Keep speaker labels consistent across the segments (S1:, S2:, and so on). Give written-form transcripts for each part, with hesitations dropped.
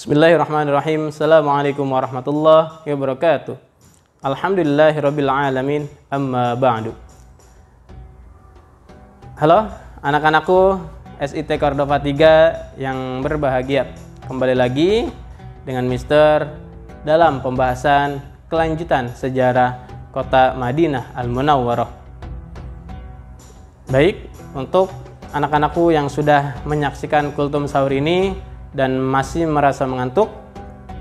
S1: Bismillahirrahmanirrahim. Assalamualaikum warahmatullahi wabarakatuh. Alhamdulillahirabbil alamin. Amma ba'du. Halo anak-anakku SIT Cordova 3 yang berbahagia. Kembali lagi dengan Mister dalam pembahasan kelanjutan sejarah kota Madinah Al-Munawwarah. Baik, untuk anak-anakku yang sudah menyaksikan kultum sahur ini dan masih merasa mengantuk,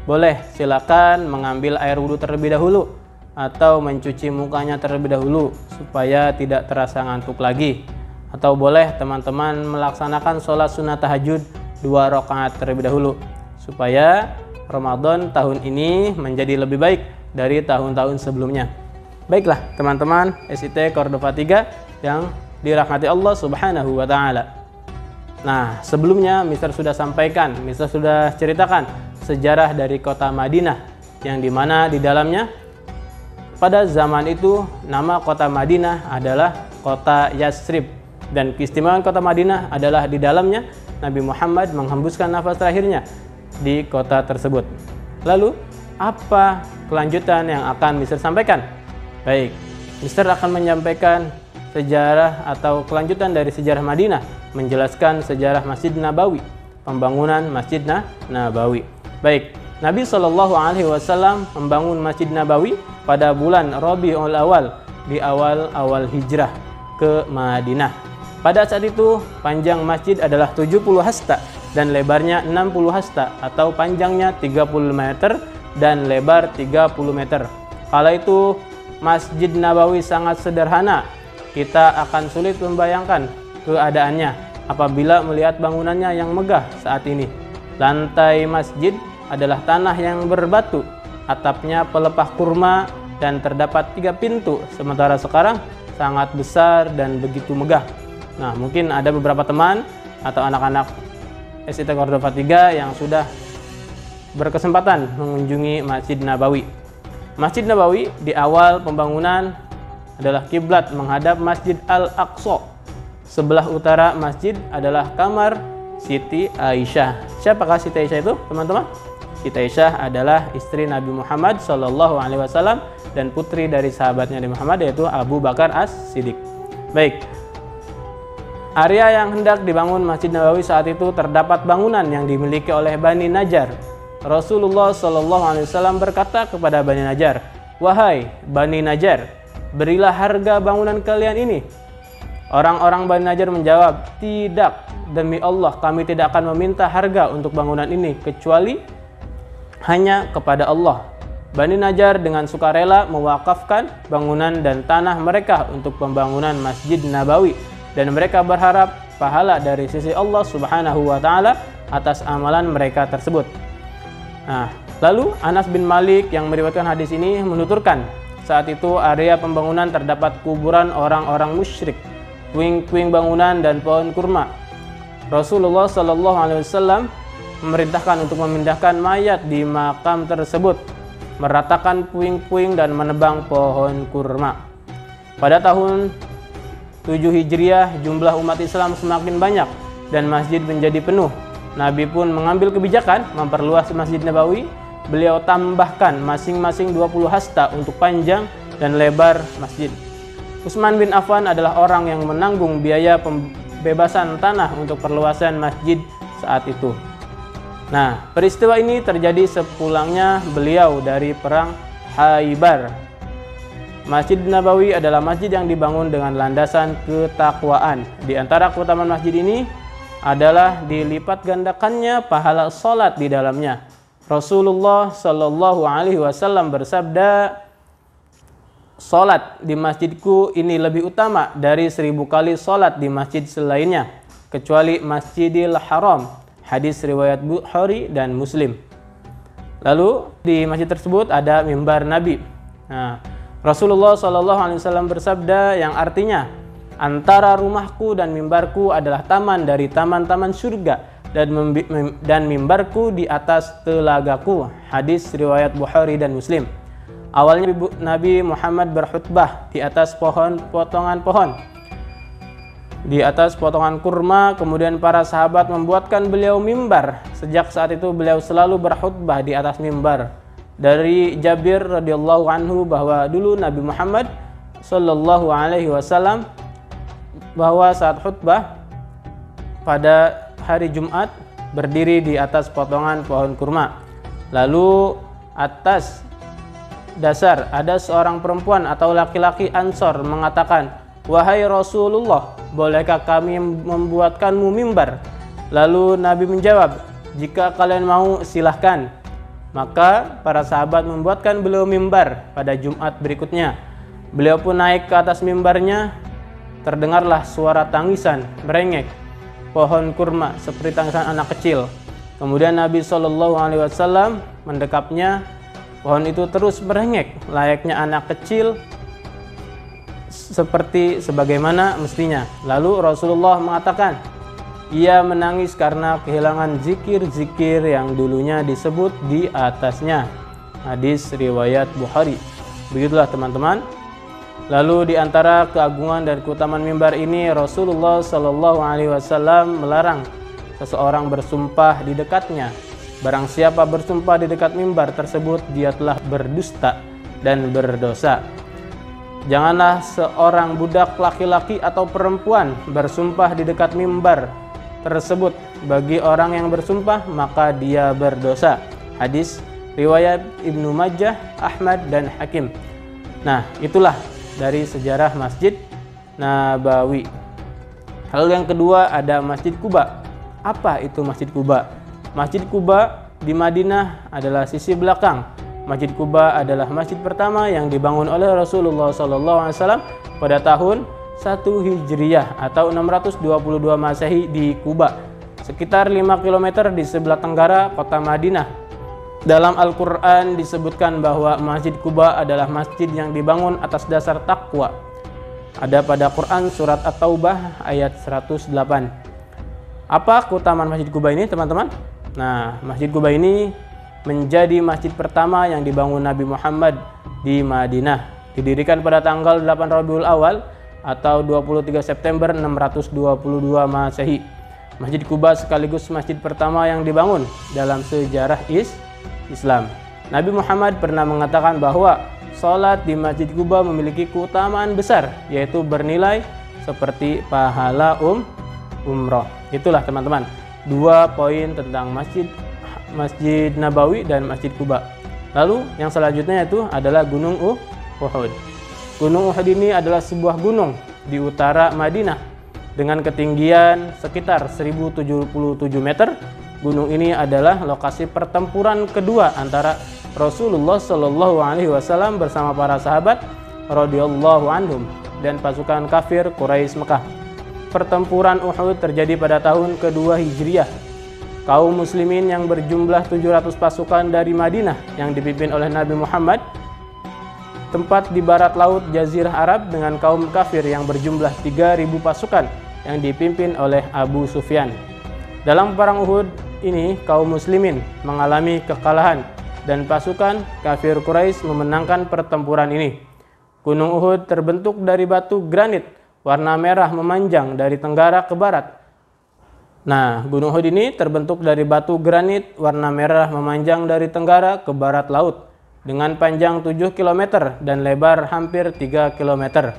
S1: boleh silakan mengambil air wudhu terlebih dahulu atau mencuci mukanya terlebih dahulu supaya tidak terasa ngantuk lagi. Atau boleh teman-teman melaksanakan sholat sunnah tahajud 2 rakaat terlebih dahulu supaya Ramadan tahun ini menjadi lebih baik dari tahun-tahun sebelumnya. Baiklah teman-teman SIT Cordova 3 yang dirahmati Allah Subhanahu wa Ta'ala. Nah, sebelumnya Mister sudah sampaikan, Mister sudah ceritakan sejarah dari kota Madinah yang dimana di dalamnya pada zaman itu nama kota Madinah adalah kota Yatsrib, dan keistimewaan kota Madinah adalah di dalamnya Nabi Muhammad menghembuskan nafas terakhirnya di kota tersebut. Lalu apa kelanjutan yang akan Mister sampaikan? Baik, Mister akan menyampaikan sejarah atau kelanjutan dari sejarah Madinah, menjelaskan sejarah Masjid Nabawi, pembangunan Masjid Nabawi. Baik, Nabi SAW membangun Masjid Nabawi pada bulan Rabiul Awal di awal hijrah ke Madinah. Pada saat itu panjang masjid adalah 70 hasta dan lebarnya 60 hasta, atau panjangnya 30 meter dan lebar 30 meter. Kala itu Masjid Nabawi sangat sederhana. Kita akan sulit membayangkan keadaannya apabila melihat bangunannya yang megah saat ini. Lantai masjid adalah tanah yang berbatu, atapnya pelepah kurma, dan terdapat 3 pintu, sementara sekarang sangat besar dan begitu megah. Nah, mungkin ada beberapa teman atau anak-anak SIT Cordova 3 yang sudah berkesempatan mengunjungi Masjid Nabawi. Masjid Nabawi di awal pembangunan adalah kiblat menghadap Masjid Al-Aqsa. Sebelah utara masjid adalah kamar Siti Aisyah. Siapakah Siti Aisyah itu, teman-teman? Siti Aisyah adalah istri Nabi Muhammad SAW dan putri dari sahabatnya Nabi Muhammad, yaitu Abu Bakar As-Siddiq. Baik, area yang hendak dibangun Masjid Nabawi saat itu terdapat bangunan yang dimiliki oleh Bani Najjar. Rasulullah SAW berkata kepada Bani Najjar, "Wahai Bani Najjar, berilah harga bangunan kalian ini." Orang-orang Bani Najjar menjawab, "Tidak, demi Allah kami tidak akan meminta harga untuk bangunan ini kecuali hanya kepada Allah." Bani Najjar dengan sukarela mewakafkan bangunan dan tanah mereka untuk pembangunan Masjid Nabawi, dan mereka berharap pahala dari sisi Allah Subhanahu wa Ta'ala atas amalan mereka tersebut. Nah, lalu Anas bin Malik yang meriwayatkan hadis ini menuturkan, saat itu area pembangunan terdapat kuburan orang-orang musyrik, puing-puing bangunan dan pohon kurma. Rasulullah SAW memerintahkan untuk memindahkan mayat di makam tersebut, meratakan puing-puing dan menebang pohon kurma. Pada tahun 7 Hijriah, jumlah umat Islam semakin banyak dan masjid menjadi penuh. Nabi pun mengambil kebijakan memperluas Masjid Nabawi. Beliau tambahkan masing-masing 20 hasta untuk panjang dan lebar masjid. Utsman bin Affan adalah orang yang menanggung biaya pembebasan tanah untuk perluasan masjid saat itu. Nah, peristiwa ini terjadi sepulangnya beliau dari perang Khaibar. Masjid Nabawi adalah masjid yang dibangun dengan landasan ketakwaan. Di antara keutamaan masjid ini adalah dilipat gandakannya pahala salat di dalamnya. Rasulullah SAW bersabda, "Salat di masjidku ini lebih utama dari 1000 kali salat di masjid selainnya, kecuali Masjidil Haram." Hadis riwayat Bukhari dan Muslim. Lalu di masjid tersebut ada mimbar Nabi. Nah, Rasulullah SAW bersabda yang artinya, "Antara rumahku dan mimbarku adalah taman dari taman-taman surga, dan mimbarku di atas telagaku." Hadis riwayat Bukhari dan Muslim. Awalnya Nabi Muhammad berkhutbah di atas potongan pohon. di atas potongan kurma. Kemudian para sahabat membuatkan beliau mimbar sejak saat itu beliau selalu berkhutbah di atas mimbar. Dari Jabir radhiyallahu anhu bahwa dulu Nabi Muhammad sallallahu alaihi wasallam bahwa saat khutbah pada hari Jumat berdiri di atas potongan pohon kurma. Lalu atas dasar ada seorang perempuan atau laki-laki Ansor mengatakan, "Wahai Rasulullah, bolehkah kami membuatkanmu mimbar?" Lalu Nabi menjawab, "Jika kalian mau, silahkan." Maka para sahabat membuatkan beliau mimbar pada Jumat berikutnya. Beliau pun naik ke atas mimbarnya. Terdengarlah suara tangisan merengek pohon kurma seperti tangisan anak kecil. Kemudian Nabi SAW mendekapnya. Pohon itu terus merengek layaknya anak kecil seperti sebagaimana mestinya. Lalu Rasulullah mengatakan, ia menangis karena kehilangan zikir-zikir yang dulunya disebut di atasnya. Hadis riwayat Bukhari. Begitulah teman-teman. Lalu di antara keagungan dan keutamaan mimbar ini, Rasulullah SAW melarang seseorang bersumpah di dekatnya. Barang siapa bersumpah di dekat mimbar tersebut, dia telah berdusta dan berdosa. Janganlah seorang budak laki-laki atau perempuan bersumpah di dekat mimbar tersebut. Bagi orang yang bersumpah, maka dia berdosa. Hadis riwayat Ibnu Majah, Ahmad, dan Hakim. Nah, itulah dari sejarah Masjid Nabawi. Lalu yang kedua ada Masjid Quba. Apa itu Masjid Quba? Masjid Quba di Madinah adalah sisi belakang. Masjid Quba adalah masjid pertama yang dibangun oleh Rasulullah SAW pada tahun 1 Hijriyah atau 622 Masehi di Quba, sekitar 5 km di sebelah tenggara kota Madinah. Dalam Al-Quran disebutkan bahwa Masjid Quba adalah masjid yang dibangun atas dasar takwa. Ada pada Quran surat At-Taubah ayat 108. Apa keutamaan Masjid Quba ini teman-teman? Nah, Masjid Quba ini menjadi masjid pertama yang dibangun Nabi Muhammad di Madinah. Didirikan pada tanggal 8 Rabiul Awal atau 23 September 622 Masehi. Masjid Quba sekaligus masjid pertama yang dibangun dalam sejarah Islam. Nabi Muhammad pernah mengatakan bahwa sholat di Masjid Quba memiliki keutamaan besar, yaitu bernilai seperti pahala umroh. Itulah teman-teman, 2 poin tentang Masjid Nabawi dan Masjid Quba. Lalu yang selanjutnya itu adalah Gunung Uhud. Gunung Uhud ini adalah sebuah gunung di utara Madinah dengan ketinggian sekitar 1077 meter. Gunung ini adalah lokasi pertempuran kedua antara Rasulullah SAW bersama para sahabat radhiyallahu anhum dan pasukan kafir Quraisy Mekah. Pertempuran Uhud terjadi pada tahun kedua Hijriyah. Kaum muslimin yang berjumlah 700 pasukan dari Madinah yang dipimpin oleh Nabi Muhammad tempat di barat laut Jazirah Arab dengan kaum kafir yang berjumlah 3.000 pasukan yang dipimpin oleh Abu Sufyan. Dalam perang Uhud ini kaum muslimin mengalami kekalahan dan pasukan kafir Quraisy memenangkan pertempuran ini. Gunung Uhud terbentuk dari batu granit warna merah memanjang dari tenggara ke barat. Nah, Gunung Uhud ini terbentuk dari batu granit warna merah memanjang dari tenggara ke barat laut dengan panjang 7 km dan lebar hampir 3 km.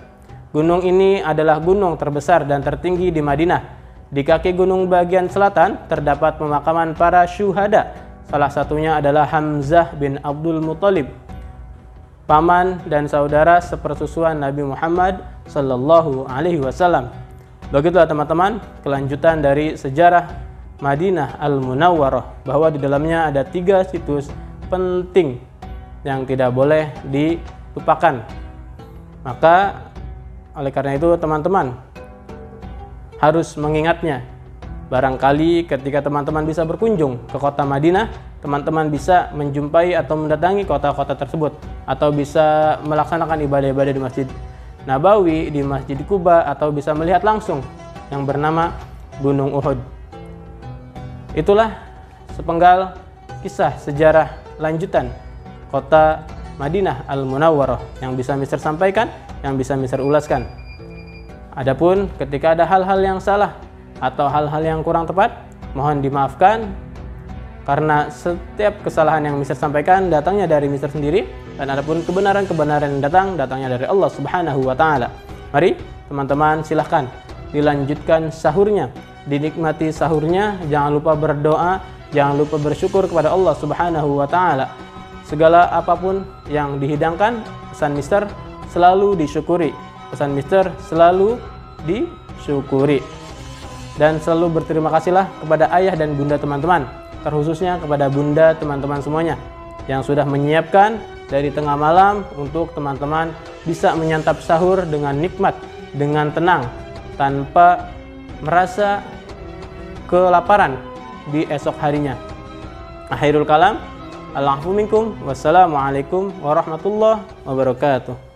S1: Gunung ini adalah gunung terbesar dan tertinggi di Madinah. Di kaki gunung bagian selatan terdapat pemakaman para syuhada. Salah satunya adalah Hamzah bin Abdul Muthalib, paman dan saudara sepersusuan Nabi Muhammad sallallahu alaihi wasallam. Begitulah teman-teman kelanjutan dari sejarah Madinah Al-Munawwarah, bahwa di dalamnya ada 3 situs penting yang tidak boleh dilupakan. Maka oleh karena itu teman-teman harus mengingatnya. Barangkali ketika teman-teman bisa berkunjung ke kota Madinah, teman-teman bisa menjumpai atau mendatangi kota-kota tersebut, atau bisa melaksanakan ibadah-ibadah di Masjid Nabawi, di Masjid Quba, atau bisa melihat langsung yang bernama Gunung Uhud. Itulah sepenggal kisah sejarah lanjutan kota Madinah Al-Munawwarah yang bisa Mister sampaikan, yang bisa Mister ulaskan. Adapun ketika ada hal-hal yang salah atau hal-hal yang kurang tepat, mohon dimaafkan. Karena setiap kesalahan yang Mister sampaikan datangnya dari Mister sendiri, dan adapun kebenaran-kebenaran yang datangnya dari Allah Subhanahu wa taala. Mari teman-teman silahkan dilanjutkan sahurnya, dinikmati sahurnya, jangan lupa berdoa, jangan lupa bersyukur kepada Allah Subhanahu wa taala. Segala apapun yang dihidangkan, pesan Mister selalu disyukuri. Pesan Mister selalu disyukuri. Dan selalu berterima kasihlah kepada ayah dan bunda teman-teman, terkhususnya kepada bunda teman-teman semuanya yang sudah menyiapkan dari tengah malam untuk teman-teman bisa menyantap sahur dengan nikmat, dengan tenang, tanpa merasa kelaparan di esok harinya. Akhirul kalam, al-afwu minkum, wassalamualaikum warahmatullahi wabarakatuh.